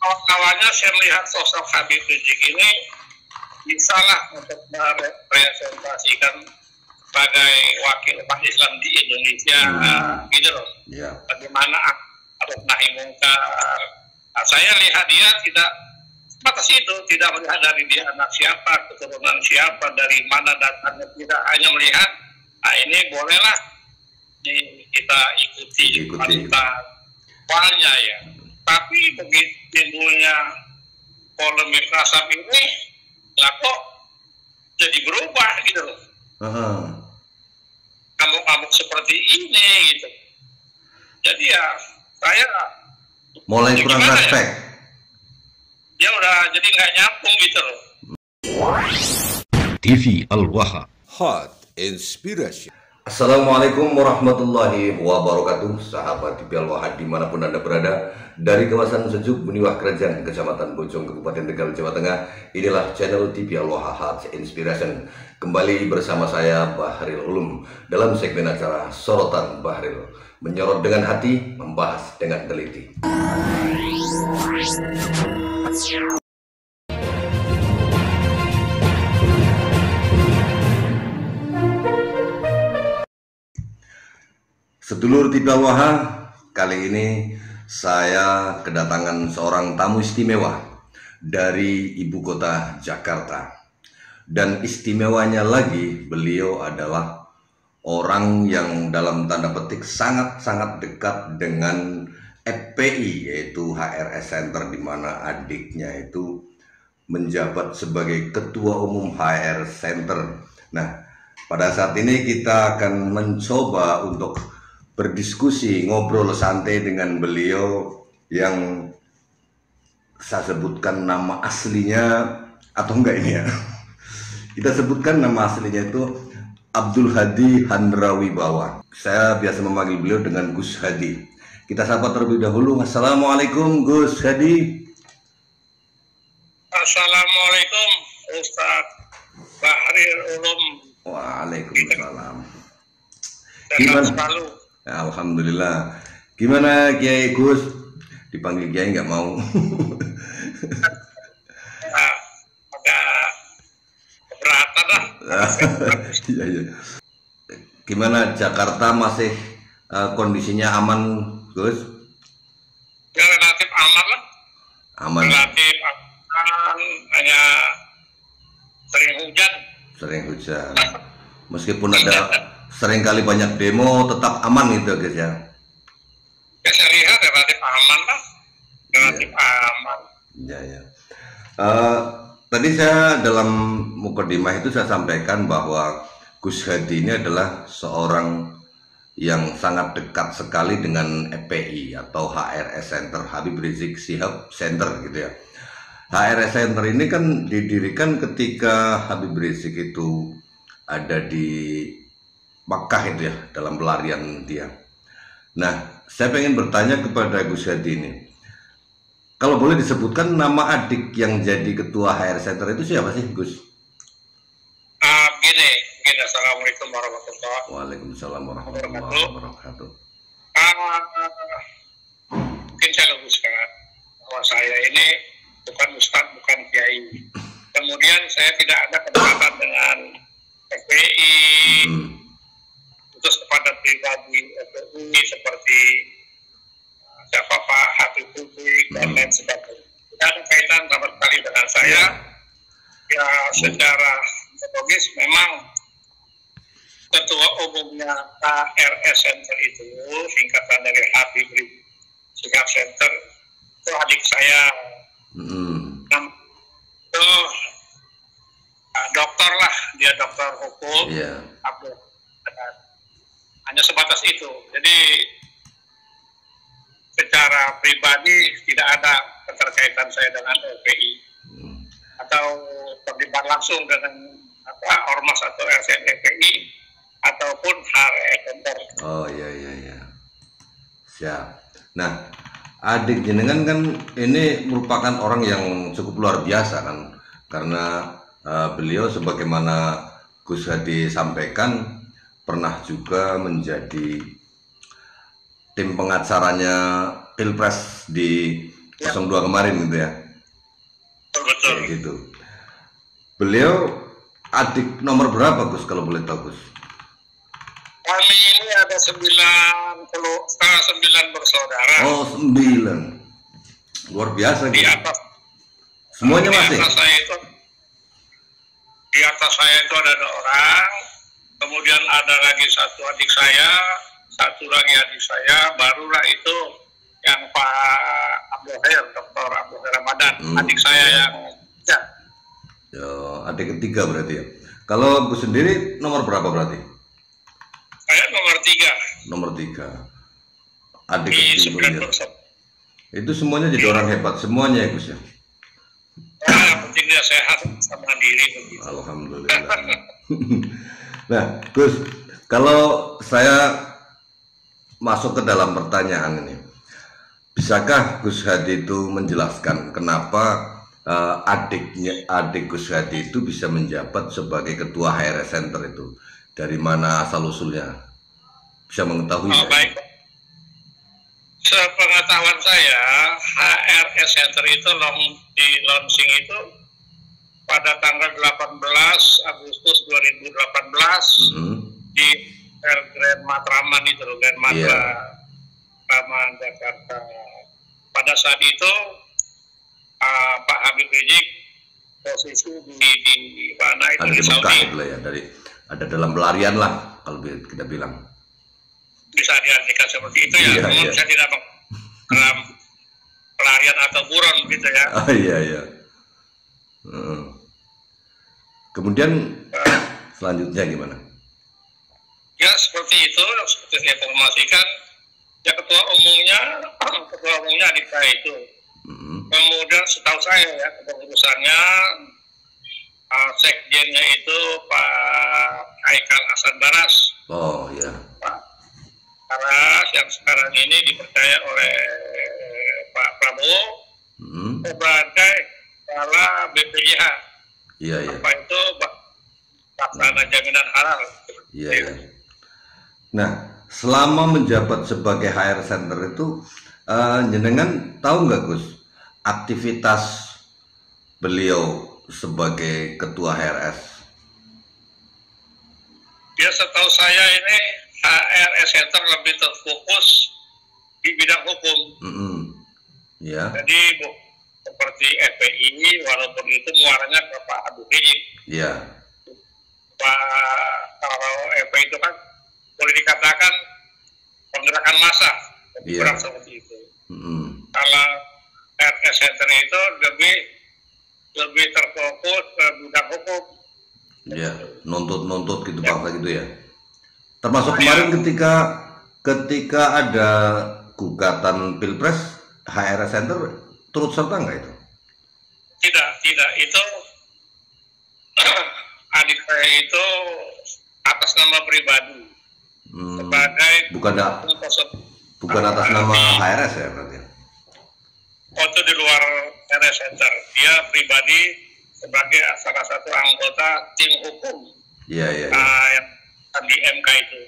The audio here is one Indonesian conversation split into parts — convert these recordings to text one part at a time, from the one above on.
awalnya saya melihat sosok Habib Rizik ini bisa lah untuk merepresentasikan sebagai wakil umat Islam di Indonesia, gitu loh. Yeah. Bagaimana harus nahi mungkar. Nah, saya lihat dia tidak sebatas itu, tidak melihat dari dia anak siapa, keturunan siapa, dari mana datangnya, tidak hanya melihat, nah ini bolehlah kita ikuti awalnya ya. Tapi begitu timbulnya polemik Rasam ini, lah kok jadi berubah gitu loh. Kamu seperti ini gitu. Jadi ya saya mulai kurang respect. Ya udah jadi nggak nyambung gitu loh. TV Al-Waha Hot Inspiration. Assalamualaikum warahmatullahi wabarakatuh. Sahabat TV Al-Waha dimanapun Anda berada, dari kawasan Sejuk, Beniwah Kerajaan, Kecamatan Bojong, Kabupaten Tegal, Jawa Tengah. Inilah channel TV Al-Waha Hot Inspiration. Kembali bersama saya Bahril Ulum dalam segmen acara Sorotan Bahril, menyorot dengan hati, membahas dengan teliti. Sedulur TV Al-Waha, kali ini saya kedatangan seorang tamu istimewa dari ibu kota Jakarta. Dan istimewanya lagi, beliau adalah orang yang dalam tanda petik sangat-sangat dekat dengan FPI, yaitu HRS Center, di mana adiknya itu menjabat sebagai Ketua Umum HR Center. Nah, pada saat ini kita akan mencoba untuk berdiskusi, ngobrol santai dengan beliau yang saya sebutkan nama aslinya atau enggak ini ya. Kita sebutkan nama aslinya itu Abdul Hadi Handrawibawa. Saya biasa memanggil beliau dengan Gus Hadi. Kita sapa terlebih dahulu. Assalamualaikum Gus Hadi. Assalamualaikum Ustaz Bahril Ulum. Waalaikumsalam. Sehat selalu. Alhamdulillah. Gimana Kiai Gus? Dipanggil Kiai nggak mau? Agak keberatan lah. Iya. Gimana Jakarta masih kondisinya aman, Gus? Ya relatif aman lah. Aman. Relatif aman, hanya sering hujan. Sering hujan. Meskipun ada sering kali banyak demo, tetap aman gitu guys ya. Ya saya lihat relatif aman lah. Relatif aman. Iya. Tadi saya dalam mukadimah itu saya sampaikan bahwa Gus Hadi ini adalah seorang yang sangat dekat sekali dengan FPI atau HRS Center, Habib Rizik Syihab Center gitu ya. HRS Center ini kan didirikan ketika Habib Rizik itu ada di Makkah itu ya, dalam pelarian dia. Nah, saya pengen bertanya kepada Gus Hadi ini, kalau boleh disebutkan nama adik yang jadi ketua HR Center itu siapa sih, Gus? Gini, Assalamualaikum warahmatullahi wabarakatuh. Waalaikumsalam warahmatullahi wabarakatuh. Mungkin saya luruskan bahwa saya ini bukan ustadz, bukan kiai. Kemudian saya tidak ada kedekatan dengan FPI, terus kepada pribadi FPI seperti siapa Pak Habib Rizik dan lain sebagainya. Tidak ada kaitan sama sekali dengan saya. Ya secara logis memang ketua umumnya HRS Center itu singkatan dari Habib Rizik Syihab Center itu adik saya. Itu dokter lah, dia dokter hukum. Hanya sebatas itu. Jadi secara pribadi tidak ada keterkaitan saya dengan FPI atau terlibat langsung dengan ormas atau LSM FPI ataupun HRS Center. Oh iya. Siap. Nah, adik jenengan kan ini merupakan orang yang cukup luar biasa kan, karena beliau sebagaimana Gus Hadi sampaikan pernah juga menjadi tim pengacaranya Pilpres di 02 kemarin gitu ya. Betul. Kayak gitu. Beliau adik nomor berapa Gus kalau boleh tahu Gus? Kami ini ada 9 bersaudara. Oh 9. Luar biasa Di gitu. atas Semuanya di masih? atas saya itu ada 2 orang. Kemudian ada lagi 1 adik saya, 1 lagi adik saya, barulah itu yang Pak Abdul Khair, Dr. Abdul Khair Ramadan, adik saya yang ya. Ya, adik ketiga berarti ya. Kalau Gus sendiri nomor berapa berarti? Saya nomor 3 Nomor 3. Adik di ketiga. 9 bersaudara. Itu semuanya jadi orang hebat semuanya ya Gus ya. Yang penting dia sehat sama diri begitu. Alhamdulillah. Nah, Gus, kalau saya masuk ke dalam pertanyaan ini, bisakah Gus Hadi itu menjelaskan kenapa adik Gus Hadi itu bisa menjabat sebagai ketua HRS Center itu? Dari mana asal usulnya? Bisa mengetahui? Oh, baik. Sepengetahuan saya, HRS Center itu di launching itu pada tanggal 18 Agustus 2018 di Grand Matraman itu, Grand Matraman Jakarta. Pada saat itu Pak Habib Rizik posisi di mana itu, ada di di Mekah Saudi. itu ya, ada dalam pelarian lah kalau kita bilang. Bisa diartikan seperti itu ya, Iya, namun iya. saya tidak dalam pelarian atau buron gitu ya. Iya iya. Kemudian selanjutnya gimana? Ya seperti itu, seperti saya informasikan. Ya ketua umumnya adik saya itu. Kemudian setahu saya ya kepengurusannya sekjennya itu Pak Haikal Hasan Baras. Oh ya. Pak Baras yang sekarang ini dipercaya oleh Pak Prabowo sebagai kepala BPJH. Iya iya. Apa itu Baktana Jaminan Halal. Iya iya. Nah, selama menjabat sebagai HR Center itu, jenengan tahu nggak Gus aktivitas beliau sebagai ketua HRS? Ya setahu saya ini HRS Center lebih terfokus di bidang hukum. Ya. Jadi seperti FPI, walaupun itu muaranya ke Pak Habib Rizik. Iya. Kalau FPI itu kan boleh dikatakan penggerakan massa, kurang seperti itu. Kalau RS Center itu lebih terfokus ke bidang hukum. Ya, nuntut gitu bangsa gitu ya. Termasuk kemarin ketika ada gugatan Pilpres, HRS Center turut serta nggak itu? Tidak. Itu adik saya itu atas nama pribadi. Sebagai bukan atas nama HRS ya berarti? Oh, itu di luar HRS Center. Dia pribadi sebagai salah satu anggota tim hukum. Iya. Yang di MK itu.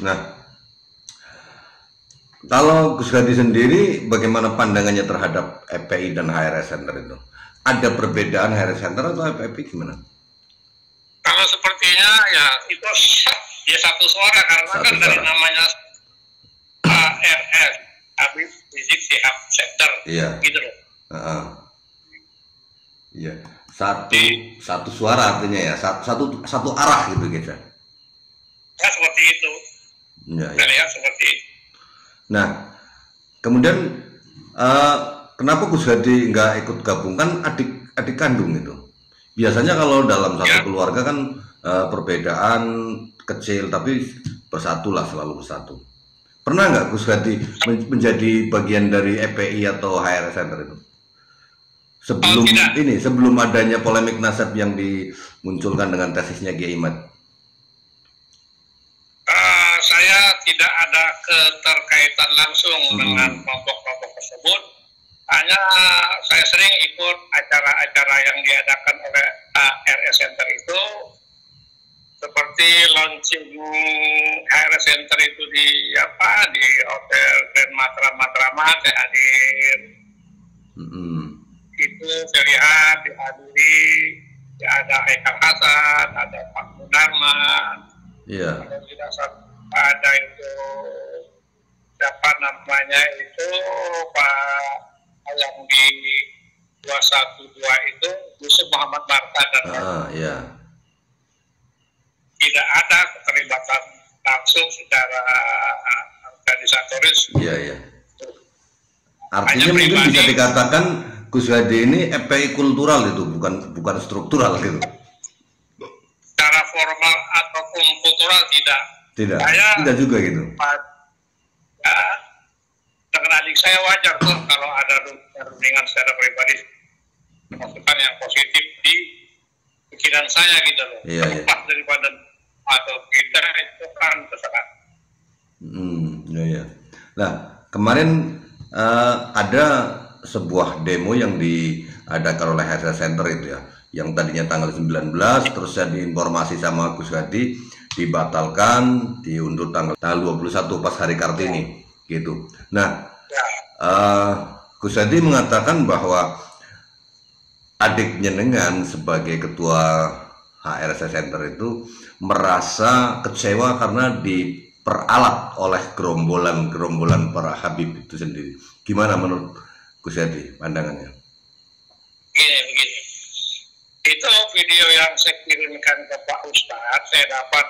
Nah, kalau Gus Hadi sendiri bagaimana pandangannya terhadap FPI dan HRS Center itu? Ada perbedaan HRS Center atau FPI gimana? Kalau sepertinya ya itu ya satu suara karena Satu kan dari suara. namanya HRS Habib Rizik Syihab Center. Iya. Gitu loh. Iya. Satu suara artinya ya, satu arah gitu guys ya. Ya seperti itu. Iya. Saya lihat seperti itu. Nah, kemudian kenapa Gus Hadi nggak ikut gabung, kan adik kandung itu? Biasanya kalau dalam satu keluarga kan perbedaan kecil tapi bersatulah, selalu bersatu. Pernah nggak Gus Hadi menjadi bagian dari FPI atau HRS Center itu? Sebelum adanya polemik nasab yang dimunculkan dengan tesisnya Kiai Imad. Saya tidak ada keterkaitan langsung dengan kelompok-kelompok tersebut. Hanya saya sering ikut acara-acara yang diadakan oleh HRS Center itu, seperti launching HR Center itu di Hotel Grand Matraman saya hadir. Itu saya lihat dihadiri, ya ada Haikal Hasan, ada Pak Munarman, kalau tidak salah ada itu siapa namanya itu Pak yang di 212 itu Yusuf Muhammad Marta dan tidak ada keterlibatan langsung secara organisatoris. Artinya mungkin bisa dikatakan Gus Hadi ini FPI kultural itu, bukan struktural gitu. Secara formal ataupun kultural tidak. Tidak juga gitu. Ya, dengan adik saya wajar tuh kalau ada rundingan secara pribadi, masukan yang positif di pikiran saya gitu loh. Terlepas daripada atau kita itu kan terserah. Nah, kemarin ada sebuah demo yang diadakan oleh HR Center itu ya, yang tadinya tanggal 19, terus saya diinformasi sama Gus Hadi dibatalkan, diundur tanggal 21 pas hari Kartini gitu. Nah, Gus Hadi mengatakan bahwa adik jenengan sebagai ketua HR Center itu merasa kecewa karena diperalat oleh gerombolan para Habib itu sendiri. Gimana menurut Gus Hadi pandangannya? Begini. Itu video yang saya kirimkan ke Pak Ustadz, saya dapat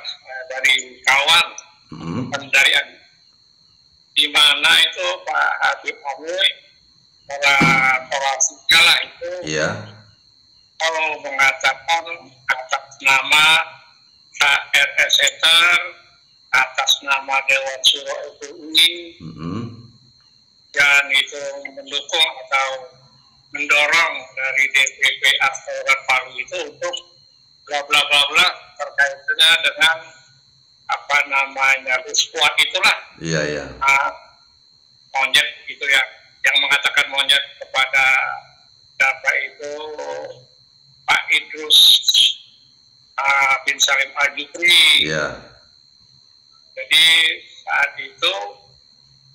dari kawan dan dari di mana itu Pak Habib Amui para segala itu kalau mengatakan atas nama HR Center, atas nama Dewan Syuro FUI, dan itu mendukung atau mendorong dari DPP Astoran Palu itu untuk bla bla bla bla terkaitnya dengan apa namanya Ruskuat itulah. Monyet gitu ya, yang mengatakan monyet kepada siapa itu Pak Idrus bin Salim Al-Jufri. Jadi saat itu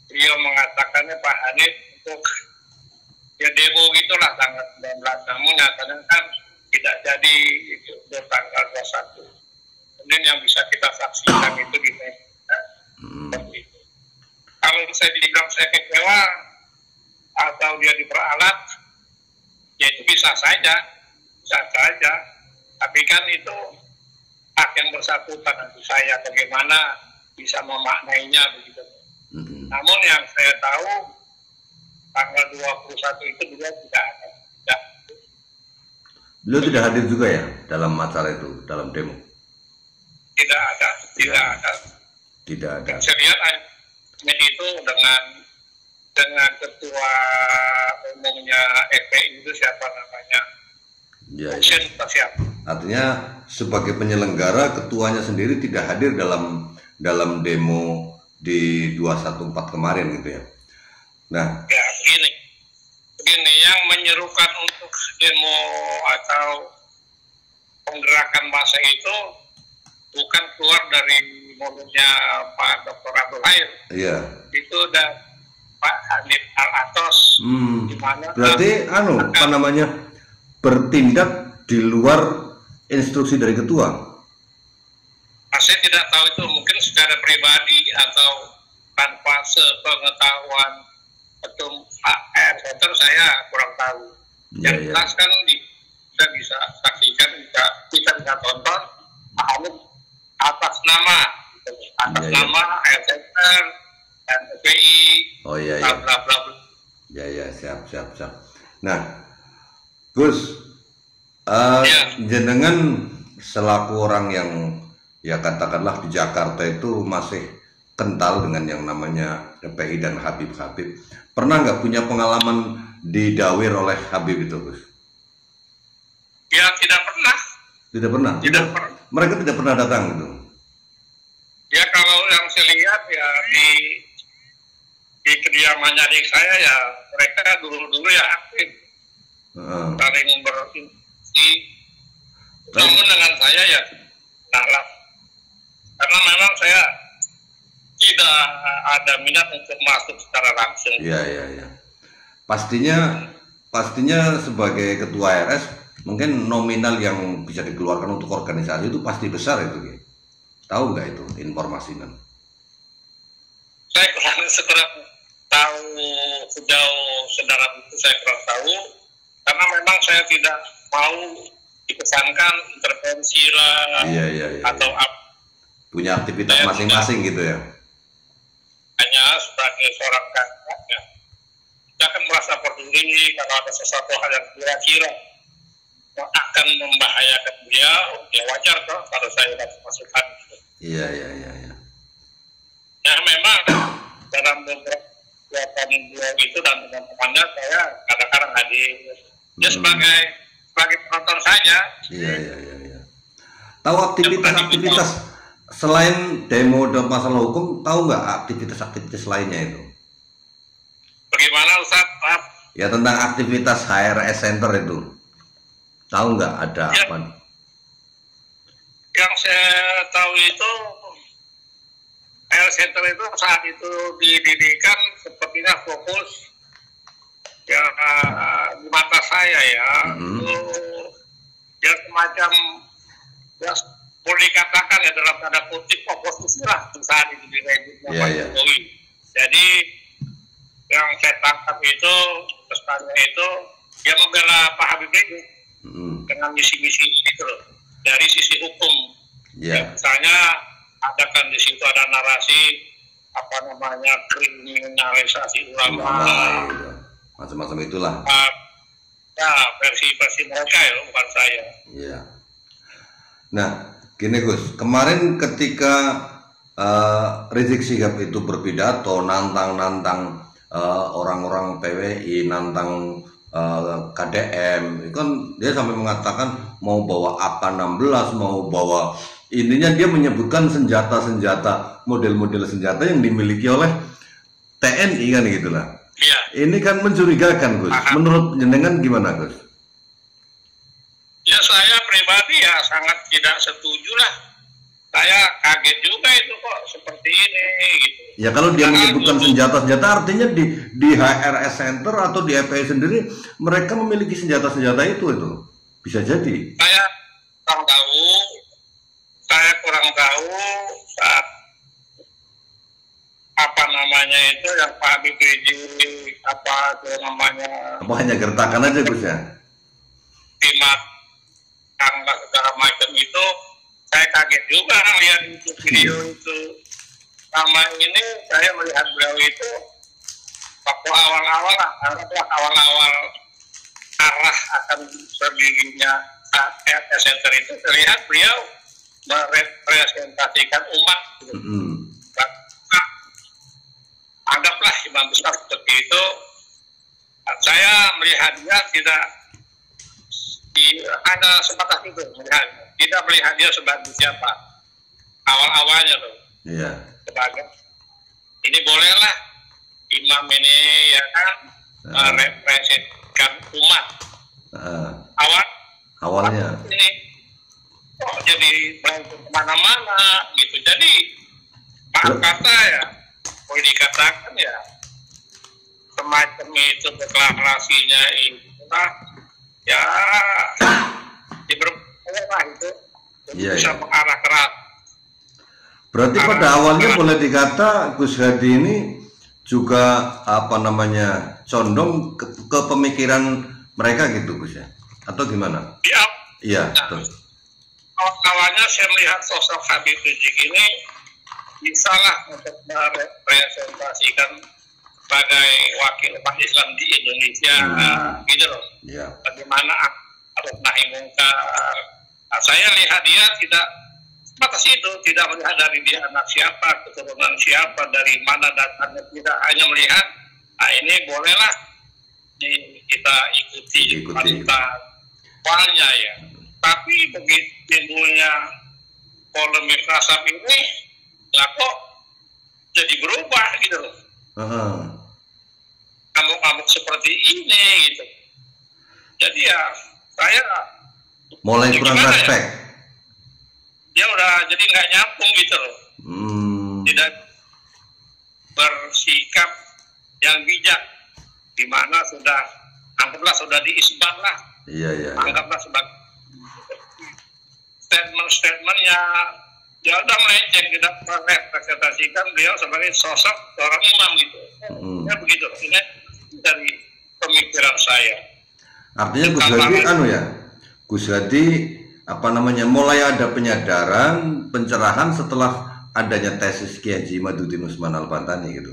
beliau mengatakannya Pak Hanif untuk ya demo gitulah tanggal 19, namun nyatanya kan tidak jadi itu tanggal 21. Kemudian yang bisa kita saksikan itu di media seperti itu. Kalau saya dibilang saya kecewa atau dia diperalat, ya itu bisa saja. Tapi kan itu hak yang bersangkutan, nanti saya bagaimana bisa memaknainya begitu. Namun yang saya tahu tanggal 21 itu beliau tidak ada. Beliau tidak hadir juga ya dalam acara itu, dalam demo? Tidak ada. Dan saya lihat itu dengan ketua umumnya FPI itu siapa namanya? Artinya sebagai penyelenggara ketuanya sendiri tidak hadir dalam demo di 214 kemarin gitu ya. Nah, ya begini yang menyerukan untuk demo atau penggerakan massa itu bukan keluar dari mulutnya Pak Dr. Abdul Hair. Itu dan Pak Hanif Al-Atos. Berarti bertindak di luar instruksi dari ketua. Saya tidak tahu itu mungkin secara pribadi atau tanpa sepengetahuan ketum HR Center saya kurang tahu. Yang jelas kan kita bisa saksikan, kita bisa tonton atas nama HR Center dan FPI. Bla bla bla. Siap. Nah, Gus, jenengan selaku orang yang ya katakanlah di Jakarta itu masih kental dengan yang namanya FPI dan Habib. Pernah nggak punya pengalaman didawir oleh Habib itu, Gus? Ya, tidak pernah. Tidak pernah? Mereka tidak pernah datang gitu? Ya, kalau yang saya lihat ya di kediamannya adik saya ya mereka dulu ya aktif. Saling berinteraksi. Namun dengan saya ya karena memang saya tidak ada minat untuk masuk secara langsung. Iya, iya, iya. Pastinya sebagai ketua RS mungkin nominal yang bisa dikeluarkan untuk organisasi itu pasti besar itu, Ki. Tahu nggak itu informasinya? Saya kurang tahu sejauh sedalam itu, saya kurang tahu, karena memang saya tidak mau dikesankan intervensi lah, Iya, iya, iya, atau iya. Punya aktivitas masing-masing gitu ya. Hanya sebagai seorang kakak, ya, kita akan merasa peduli kalau ada sesuatu hal yang kira-kira akan membahayakan dia, ya wajar kok kalau saya dapat masukan. Iya, iya, iya, iya. Ya memang dalam beberapa kegiatan beliau itu dan teman-temannya saya kadang-kadang hadir, ya sebagai penonton saja. Iya, iya, iya, iya. Tahu aktivitas-aktivitas selain demo dan masalah hukum, tahu nggak aktivitas-aktivitas lainnya itu? Bagaimana Ustaz? Maaf. Ya tentang aktivitas HRS Center itu, tahu nggak ada Ya, apa? yang saya tahu itu HRS Center itu saat itu didirikan sepertinya fokus ya di mata saya ya, itu ya semacam ya boleh dikatakan ya dalam tanda kutip oposisi lah saat itu di rejimnya Pak Jokowi. Jadi yang saya tangkap itu pesannya itu ya membela Pak Habib Rizik dengan misi-misi itu loh, dari sisi hukum. Ya, misalnya ada kan di situ ada narasi apa namanya kriminalisasi ulama, macam-macam itulah. Ya versi mereka ya, bukan saya. Iya. Nah, gini Gus, kemarin ketika Rizik Syihab itu berpidato nantang orang-orang PWI, nantang KDM, itu kan dia sampai mengatakan mau bawa AK-16, mau bawa, intinya dia menyebutkan senjata-senjata, model-model senjata yang dimiliki oleh TNI kan gitulah. Iya. Ini kan mencurigakan Gus. Menurut jenengan gimana Gus? Ya saya pribadi ya sangat tidak setuju lah. Saya kaget juga itu kok seperti ini gitu. Ya kalau dia menyebutkan senjata-senjata, artinya di HRS Center atau di FPI sendiri mereka memiliki senjata-senjata itu bisa jadi. Saya kurang tahu saat apa namanya itu yang Pak Habib Rizik apa itu namanya. Apa hanya gertakan aja Gus ya? Timak tangga segala macam itu, saya kaget juga lihat itu video itu. Sama ini saya melihat beliau itu waktu awal-awal arah akan berdirinya RS Center itu terlihat beliau merepresentasikan umat. Anggaplah imam besar seperti itu. Saya melihatnya tidak ada sebatas itu, tidak melihat dia sebagai siapa awal-awalnya loh. Iya. Sebagai ini bolehlah imam ini ya kan merepresentasikan umat. Awalnya ini kok jadi kemana-mana gitu. Jadi maaf kata ya, boleh dikatakan ya semacam itu deklarasinya itulah ya diberubah itu bisa mengarah keras. Berarti pada awalnya boleh dikata Gus Hadi ini juga apa namanya condong ke pemikiran mereka gitu Gus ya, atau gimana? Iya. Awalnya saya melihat sosok Habib Rizik ini bisalah untuk merepresentasikan sebagai wakil umat Islam di Indonesia, gitu loh. Yeah. Bagaimana harus nahi mungkar. Nah, saya lihat dia tidak sebatas itu, tidak melihat dari dia anak siapa, keturunan siapa, dari mana datangnya, tidak hanya melihat, nah ini bolehlah kita ikuti awalnya ya. Tapi begitu timbulnya polemik rasam ini, lah kok jadi berubah gitu loh. Ngamuk-ngamuk seperti ini gitu. Jadi ya saya mulai kurang respect. dia udah jadi nggak nyambung gitu loh. Tidak bersikap yang bijak, di mana sudah anggaplah sudah diisbat lah. Iya. Anggaplah sebagai statement-statementnya ya udah melenceng, tidak merepresentasikan beliau sebagai sosok seorang imam gitu. Ya begitu. Ini dari pemikiran saya. Artinya Gus Hadi Gus Hadi mulai ada penyadaran, pencerahan setelah adanya tesis Kiai Haji Imaduddin Usman Al-Bantani gitu.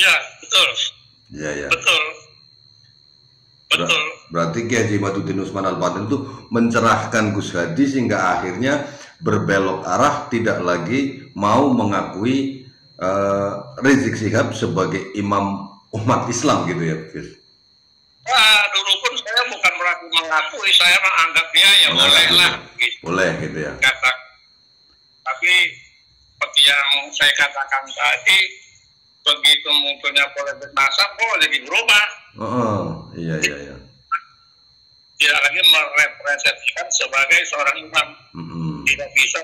Ya, betul. Iya. Betul. Berarti Kiai Haji Imaduddin Usman Al-Bantani itu mencerahkan Gus Hadi sehingga akhirnya berbelok arah, tidak lagi mau mengakui Rizik Syihab sebagai imam umat Islam gitu ya, Gus. Wah, dulu pun saya bukan berarti mengakui, saya menganggap dia ya bolehlah. Gitu. Boleh gitu ya. Tapi seperti yang saya katakan tadi, begitu munculnya polemik nasab, jadi berubah. Iya. Tidak lagi merepresentasikan sebagai seorang imam. Tidak bisa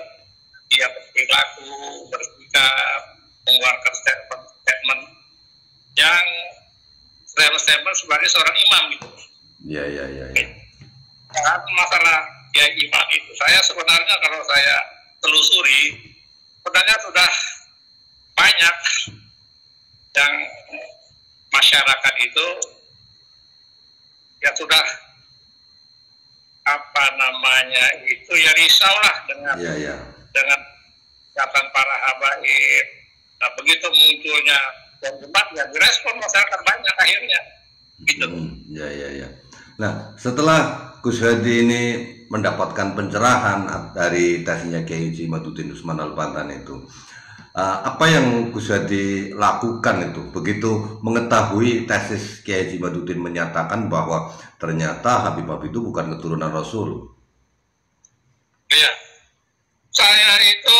dia berperilaku, bersikap, mengeluarkan statement yang statement sebagai seorang imam gitu. Iya. Karena masalah ya imam itu, saya sebenarnya kalau saya telusuri, sebenarnya sudah banyak yang masyarakat itu ya sudah risau lah dengan kata para habaib. Nah, begitu munculnya debat ya direspon masyarakat banyak akhirnya gitu. Iya. Nah, setelah Gus Hadi ini mendapatkan pencerahan dari tesisnya Kiai Haji Imaduddin Usman Al-Bantani itu, apa yang Gus Hadi lakukan itu begitu mengetahui tesis Kiai Haji Imaduddin menyatakan bahwa ternyata Habib itu bukan keturunan Rasul? Iya, saya itu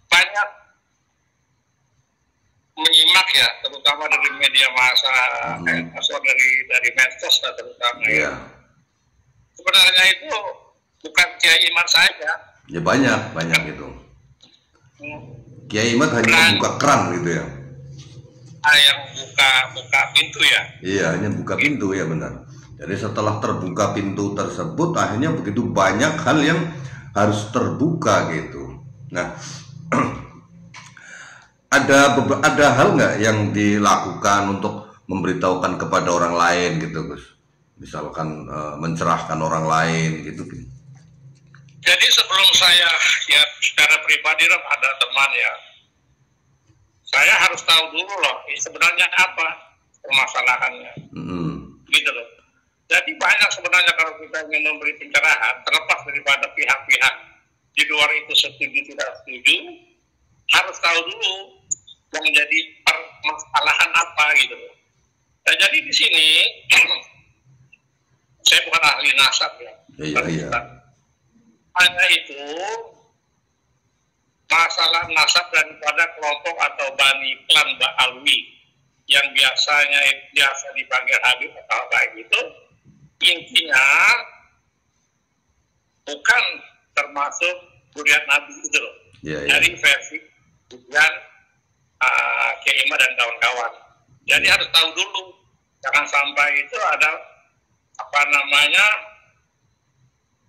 banyak menyimak ya, terutama dari media massa, atau dari medsos terutama ya. Sebenarnya itu bukan Kiai Imad saja. Ya banyak itu. Kiai Imad hanya buka keran gitu ya. Yang buka pintu ya. Iya, hanya buka pintu ya, benar. Jadi setelah terbuka pintu tersebut, akhirnya begitu banyak hal yang harus terbuka gitu. Nah, ada hal nggak yang dilakukan untuk memberitahukan kepada orang lain gitu, Gus? Misalkan mencerahkan orang lain gitu. Jadi sebelum saya ya secara pribadi ada teman ya, saya harus tahu dulu loh sebenarnya apa permasalahannya, gitu loh. Jadi banyak sebenarnya kalau kita ingin memberi pencerahan, terlepas daripada pihak-pihak di luar itu setuju tidak setuju, harus tahu dulu yang menjadi permasalahan apa gitu loh. Nah, jadi di sini saya bukan ahli nasab ya. Iya. Hanya itu masalah nasab daripada kelompok atau bani klan Ba'alwi yang biasa dipanggil Habib atau baik itu, intinya bukan termasuk zuriat Nabi itu loh. Dari versi dan Kiai Imad dan kawan-kawan. Jadi harus tahu dulu, jangan sampai itu ada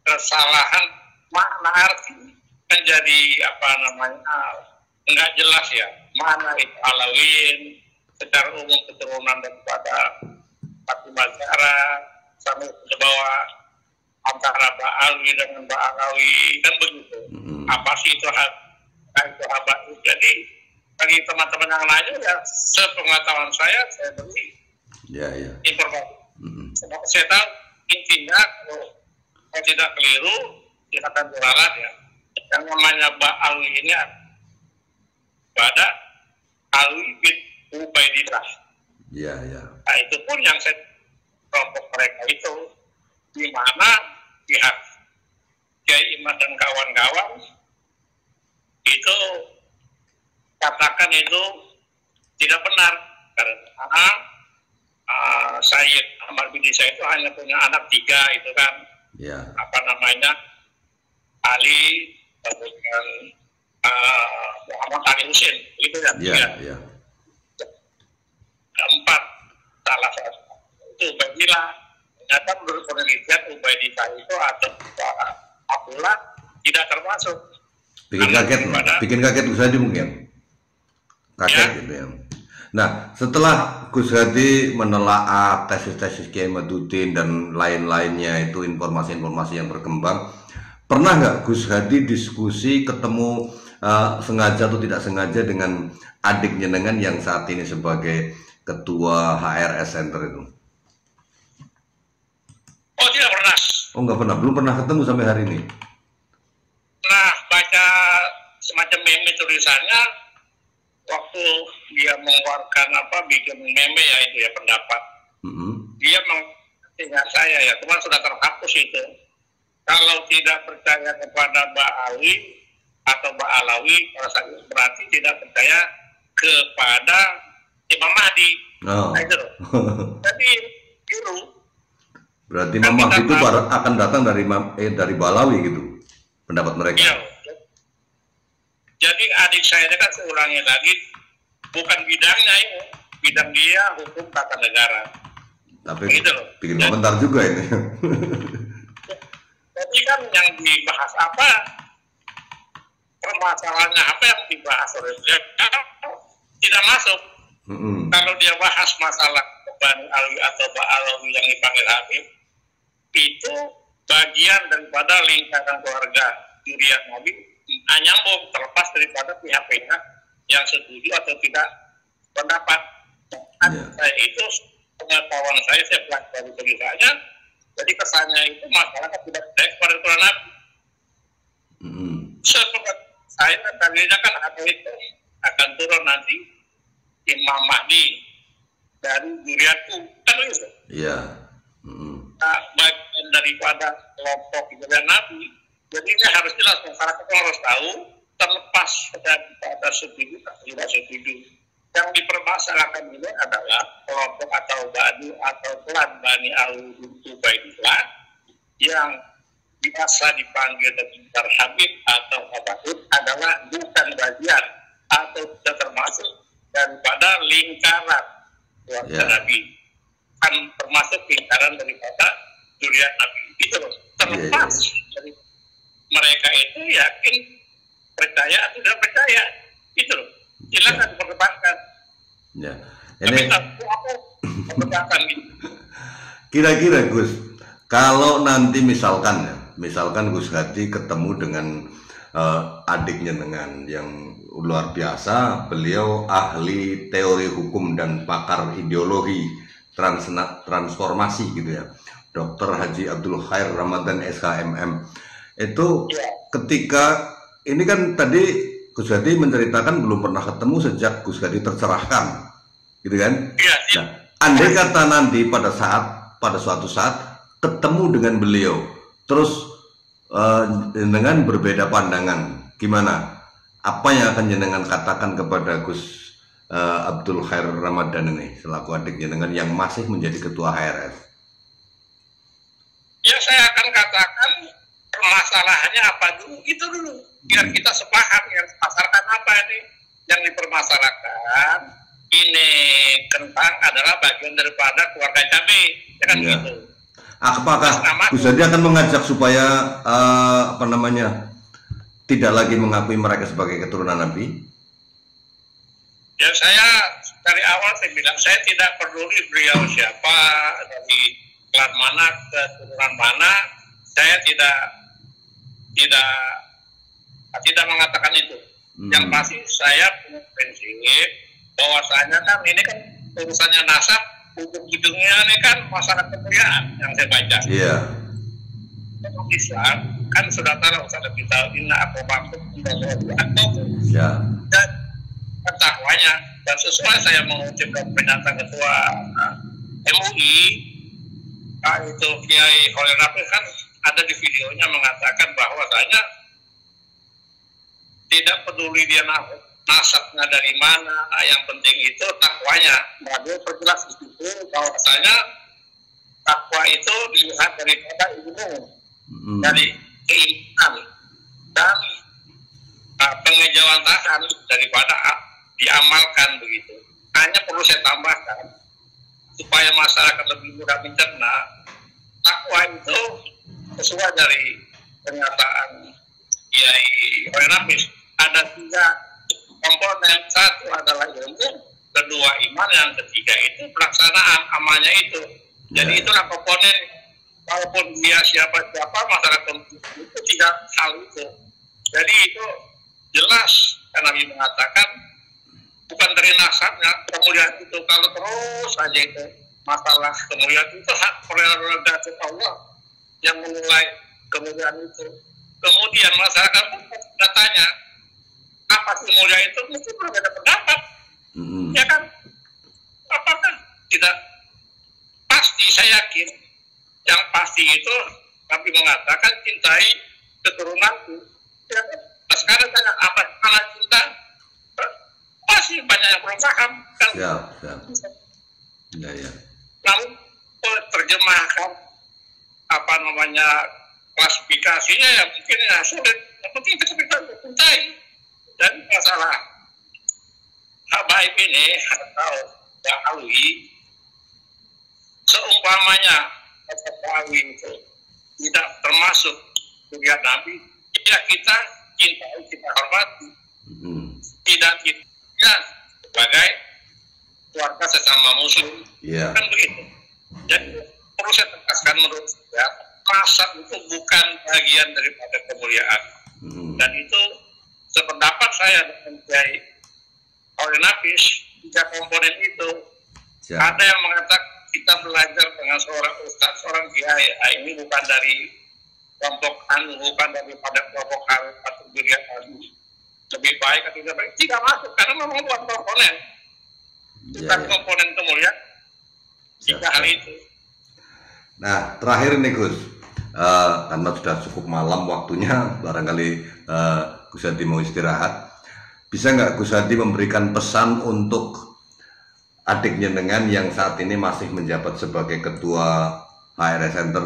kesalahan makna arti menjadi enggak jelas ya, mana itu Alawin secara umum keturunan daripada Fatimah Zahra sampai ke bawah antara Ba'alwi dengan Ba'alawi kan begitu. Apa sih itu habaib? Jadi bagi teman-teman yang lain ya sepengetahuan saya beri informasi. Saya tahu intinya kalau saya tidak keliru silakan beralat ya. Yang namanya Ba'alwi ini pada Alwi bin Ubaidillah. Nah, itu pun yang saya kelompok mereka itu di mana pihak Kiai Imad dan kawan-kawan itu katakan itu tidak benar karena Sayyid Ahmad bin Isa itu hanya punya anak 3 itu kan, Ali, dengan Muhammad Ali Husin, gitu ya. Iya. Keempat, salah satu itu Ubaidillah. Ternyata menurut penelitian Ubaidillah itu atau Abdullah tidak termasuk. Bikin kaget Gus Hadi mungkin. Kaget gitu ya. Nah, setelah Gus Hadi menelaah tesis-tesis Kiai Maduddin dan lain-lainnya itu informasi-informasi yang berkembang, pernah nggak Gus Hadi diskusi ketemu sengaja atau tidak sengaja dengan adik jenengan yang saat ini sebagai ketua HRS Center itu? Oh, tidak pernah. Oh, nggak pernah, belum pernah ketemu sampai hari ini. Nah, baca semacam meme tulisannya waktu dia mengeluarkan bikin meme ya itu ya pendapat. Dia mengingat saya ya, cuma sudah terhapus itu. Kalau tidak percaya kepada Mbak Ali atau Mbak Alawi, berarti tidak percaya kepada Imam Mahdi. Oh. Nah, itu loh. Jadi biru. Berarti Imam Mahdi itu akan datang dari Balawi gitu, pendapat mereka. Iya. Jadi adik saya ini kan seulangi lagi, bukan bidangnya ini, bidang dia hukum tata negara. Tapi gitu loh. bikin komentar juga ini. Jadi kan yang dibahas apa, permasalahannya apa yang dibahas oleh dia tidak masuk. Kalau dia bahas masalah Bani Alwi atau Mbak Alawi yang dipanggil Habib, itu bagian daripada lingkaran keluarga Zuriat Nabi, nyambung terlepas daripada pihak-pihak yang setuju atau tidak pendapat. Saya itu pengetahuan saya pelajari tulisannya, jadi kesannya itu masyarakat tidak percaya kepada Tuhan Nabi. Seperti saya tadinya kan ada itu akan turun nanti Imam Mahdi dari Zuriatku, kan itu. Iya. Bagian daripada kelompok Zuriat Nabi. Jadi ini harus jelas, masyarakat harus tahu, terlepas pada setuju atau tidak setuju. Yang dipermasalahkan ini adalah kelompok atau Bani atau klan Bani Al-Ubaidillah yang biasa dipanggil dengan Habib atau Habib adalah bukan bagian atau tidak termasuk daripada lingkaran keluarga Nabi, kan termasuk lingkaran daripada Zuriat Nabi. Itu terlepas dari mereka itu yakin percaya atau tidak percaya, itu loh. Silakan perdebatkan. Ya. Tapi aku perdebatkan gitu. Kira-kira Gus, kalau nanti misalkan Gus Hadi ketemu dengan adiknya dengan yang luar biasa, beliau ahli teori hukum dan pakar ideologi transformasi gitu ya, Dr. Haji Abdul Khair Ramadan SHMM. Itu ketika ini kan tadi Gus Hadi menceritakan belum pernah ketemu sejak Gus Hadi tercerahkan, gitu kan? Nah, andai kata nanti pada suatu saat ketemu dengan beliau, terus dengan berbeda pandangan, gimana? Apa yang akan jenengan katakan kepada Gus Abdul Khair Ramadan ini selaku adik jenengan yang masih menjadi ketua HRS? Ya, saya akan katakan permasalahannya apa dulu, itu dulu, biar kita sepakat yang pasarkan apa ini yang dipermasalahkan. Ini kentang adalah bagian daripada keluarga cabai, ya kan gitu. Apakah Gus Hadi akan mengajak supaya tidak lagi mengakui mereka sebagai keturunan Nabi? Ya, saya dari awal saya bilang saya tidak peduli beliau siapa, dari klan mana, keturunan mana, saya tidak mengatakan itu. Yang pasti saya punya prinsip bahwasanya kan ini kan urusannya nasab, ujung-ujungnya ini kan masalah kemuliaan yang saya baca. Iya. Islam kan sudah tahu saya kita inna aku maksud dan takwanya, dan sesuai saya mengucapkan pernyataan ketua MUI itu Kiai Khalil Rafi kan ada di videonya mengatakan bahwasanya tidak peduli dia nasabnya dari mana, yang penting itu takwanya. Dia perjelas di situ bahwasanya takwa itu dilihat daripada ilmu, dari keimanan, dan pengejawantahan daripada diamalkan begitu. Hanya perlu saya tambahkan supaya masyarakat lebih mudah mencerna, takwa itu sesuai dari pernyataan Kiai Roy Nafis ada 3 komponen. Satu adalah ilmu, kedua iman, yang ketiga itu pelaksanaan amalnya itu. Jadi itulah komponen, walaupun dia siapa-siapa masyarakat itu 3 hal itu. Jadi itu jelas karena Nabi mengatakan bukan dari nasabnya kemuliaan itu, kalau terus saja itu masalah kemuliaan itu hak prerogatif Allah yang menilai kemuliaan itu. Kemudian masyarakat pun bertanya apa kemuliaan itu, mungkin berbeda pendapat, ya kan? Apakah tidak pasti? Saya yakin yang pasti itu Nabi mengatakan cintai keturunanku. Ya kan? Nah, sekarang tanya apa karena cinta? Masih banyak yang belum paham kan? Ya. Namun terjemahkan apa namanya klasifikasinya ya mungkin ya sulit. Yang penting kita mencintai. Dan masalah habaib ini atau da'awi, seumpamanya da'awi itu tidak termasuk kuliah Nabi, tidak kita cintai, kita hormati, tidak kita sebagai keluarga sesama muslim, kan begitu. Jadi perlu saya tegaskan menurut saya, nasab itu bukan bagian daripada kemuliaan, dan itu sependapat saya dengan Kiai Roy Nafis, 3 komponen itu. Ada yang mengatakan kita belajar dengan seorang ustaz, seorang kiai, ini bukan dari kelompok anu, bukan daripada kelompok harus atau dilihat tadi lebih baik atau tidak baik, tidak masuk karena memang bukan komponen. Bukan komponen kemuliaan 3 hal itu. Nah, terakhir nih Gus, karena sudah cukup malam waktunya, barangkali Gus Hadi mau istirahat. Bisa nggak Gus Hadi memberikan pesan untuk adiknya dengan yang saat ini masih menjabat sebagai ketua HRS Center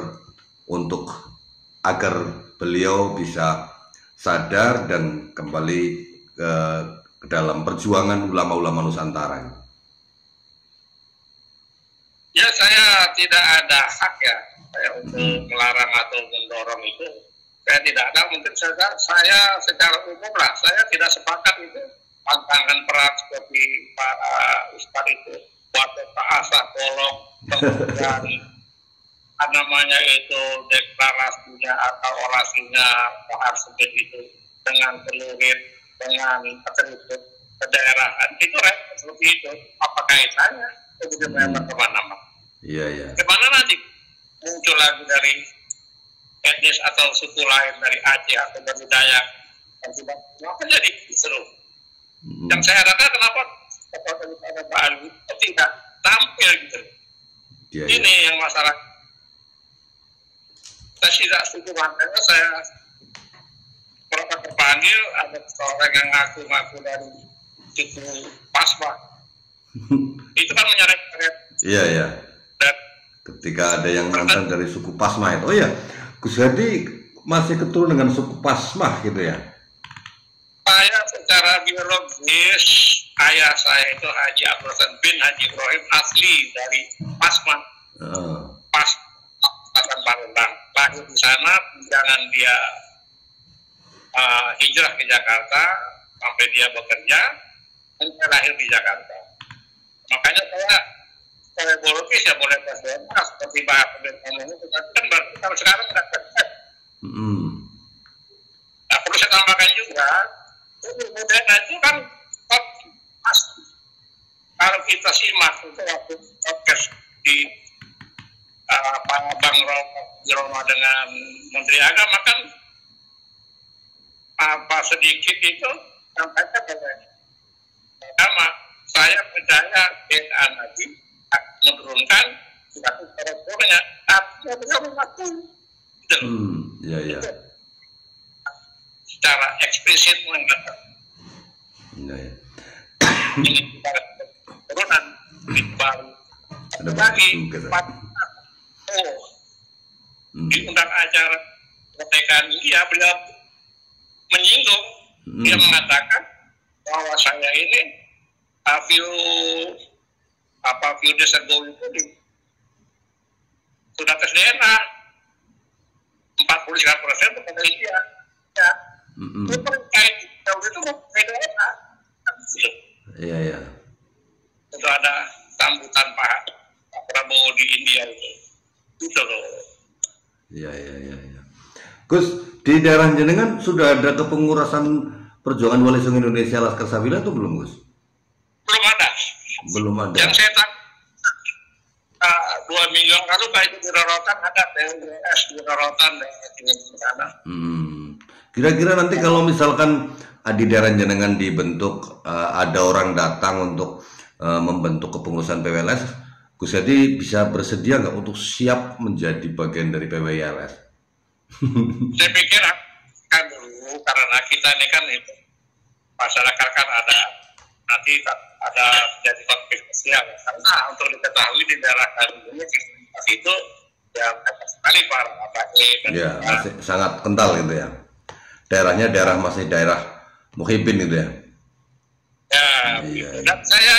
untuk agar beliau bisa sadar dan kembali ke dalam perjuangan ulama-ulama Nusantara? Ya, saya tidak ada hak ya saya untuk melarang atau mendorong itu. Saya tidak ada, mungkin saya secara umum lah, saya tidak sepakat itu pantangan perang seperti Pak Ustadz itu, buat Pak Asah Bolong, kemudian namanya itu deklarasinya atau orasinya Pak Arsubit itu dengan pelurit, dengan atribut kedaerahan, itu seperti itu. Apa kaitannya? Itu kemana-mana. Iya. Kemana nanti muncul lagi dari etnis atau suku lain dari Aceh atau dari Dayak, kenapa jadi seru? Yang saya rasa kenapa daripada Pak Ali tidak tampil gitu. Ini yang masalah. Saya tidak setuju, makanya saya pernah terpanggil ada seorang yang ngaku-ngaku dari suku Pasma. Itu kan menyeret-nyeret. Iya. Ketika ada yang mantan dari suku Pasma itu, oh iya, Gus Hadi masih keturunan dengan suku Pasma gitu ya? Saya secara biologis, ayah saya itu Haji Abdul bin Haji Ibrahim asli dari Pasma. Pasma Palembang. Lahir di sana, jangan dia hijrah ke Jakarta sampai dia bekerja, dan saya lahir di Jakarta. Makanya saya biologis ya boleh tes DNA seperti Pak Abdul ngomong itu, tapi kan berarti kalau sekarang tidak tes. Nah, perlu saya tambahkan juga, DNA itu kan pasti. Kalau kita simak itu waktu podcast di Bang Roma dengan Menteri Agama kan apa sedikit itu sampaikan bahwa agama saya percaya DNA Nabi menurunkan suatu korekturnya, artinya beliau mengakui. Iya. Secara eksplisit mengatakan. Iya. Ini turunan baru. Ada lagi di undang acara kemerdekaan dia beliau menyinggung Dia mengatakan bahwa saya ini view Desergo itu sudah tes DNA 49% kepada dia. Ya. Itu terkait itu DNA. Iya, iya. Itu ada sambutan Pak Prabowo di India itu. Itu loh. Iya, iya, iya, iya. Gus, di daerah jenengan sudah ada kepengurusan perjuangan Wali Songo Indonesia Laskar Sabila itu belum, Gus? Belum ada. Belum ada. Yang saya tahu 2 minggu yang lalu baik di Rorotan ada PNS di Rorotan dan di sana. Kira-kira nanti kalau misalkan di daerah jenengan dibentuk, ada orang datang untuk membentuk kepengurusan PWLS, Gus Hadi bisa bersedia nggak untuk siap menjadi bagian dari PWLS? Saya pikir kan dulu karena kita ini kan itu masyarakat kan ada nanti ada jadi konflik sosial karena untuk diketahui di daerah kami ini itu ya sekali para ABG ya masih sangat kental gitu ya, daerahnya masih daerah Muhyiddin gitu ya. Ya iya, gitu. Dan saya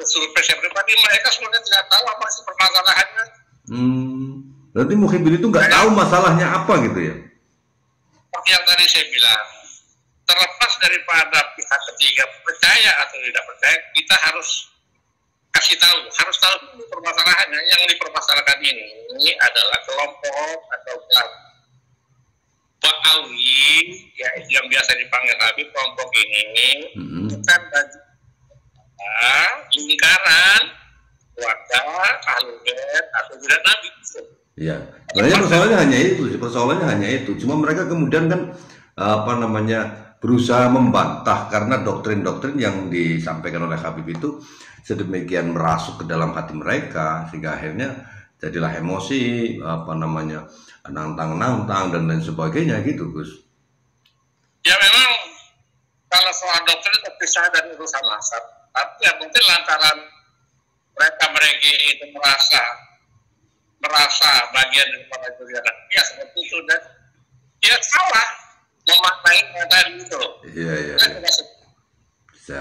survei saya pribadi mereka sebenarnya tidak tahu apa sih permasalahannya. Berarti Muhyiddin itu nggak tahu masalahnya apa gitu ya? Seperti yang tadi saya bilang, terlepas daripada pihak ketiga percaya atau tidak percaya, kita harus harus tahu dulu permasalahannya. Yang dipermasalahkan ini adalah kelompok atau Ba'awi, ya yang biasa dipanggil Nabi, kelompok ini bukan bagi lingkaran keluarga Ahlul Bait atau tidak Nabi. Iya, sebenarnya persoalannya hanya itu. Cuma mereka kemudian kan berusaha membantah karena doktrin-doktrin yang disampaikan oleh Habib itu sedemikian merasuk ke dalam hati mereka sehingga akhirnya jadilah emosi, nantang-nantang dan lain sebagainya gitu, Gus. Ya memang kalau soal doktrin terpisah dari urusan nasab, tapi ya mungkin lantaran mereka itu merasa bagian daripada julian dia seperti itu dan dia salah memaknai tadi itu. Iya.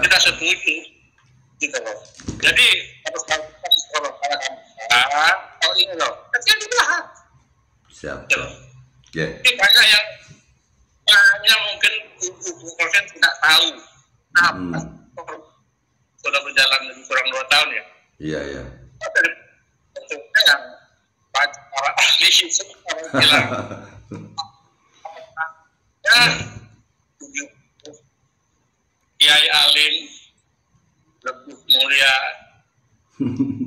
Kita setuju gitu loh. Jadi harus kalau ini loh, kecil dibahas. Siap. Gitu. Yeah. Ini banyak yang mungkin 70% tidak tahu. Sudah berjalan lebih kurang 2 tahun ya. Iya. Bentuknya yang para ahli sekarang bilang. Ya, Kiai Alim lebih mulia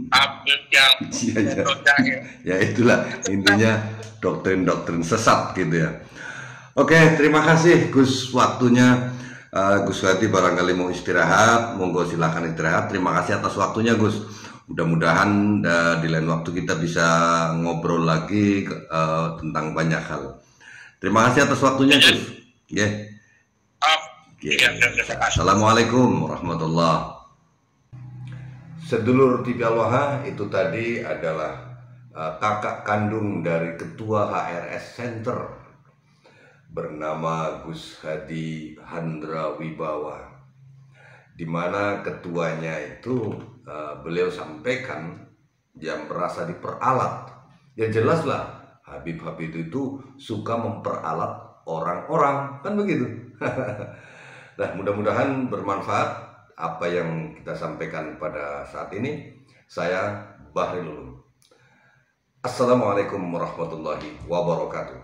Habib yang ya itulah intinya doktrin-doktrin sesat gitu ya. Oke, terima kasih Gus waktunya. Gus Hadi barangkali mau istirahat, monggo silakan istirahat. Terima kasih atas waktunya Gus. Mudah-mudahan di lain waktu kita bisa ngobrol lagi tentang banyak hal. Terima kasih atas waktunya Gus. Assalamualaikum warahmatullahi. Sedulur TV Al-Waha, itu tadi adalah kakak kandung dari ketua HRS Center bernama Gus Hadi Handra Wibawa, di mana ketuanya itu beliau sampaikan dia merasa diperalat. Ya jelaslah Habib itu suka memperalat orang-orang, kan begitu. Nah, mudah-mudahan bermanfaat apa yang kita sampaikan pada saat ini. Saya Bahril Ulum. Assalamualaikum warahmatullahi wabarakatuh.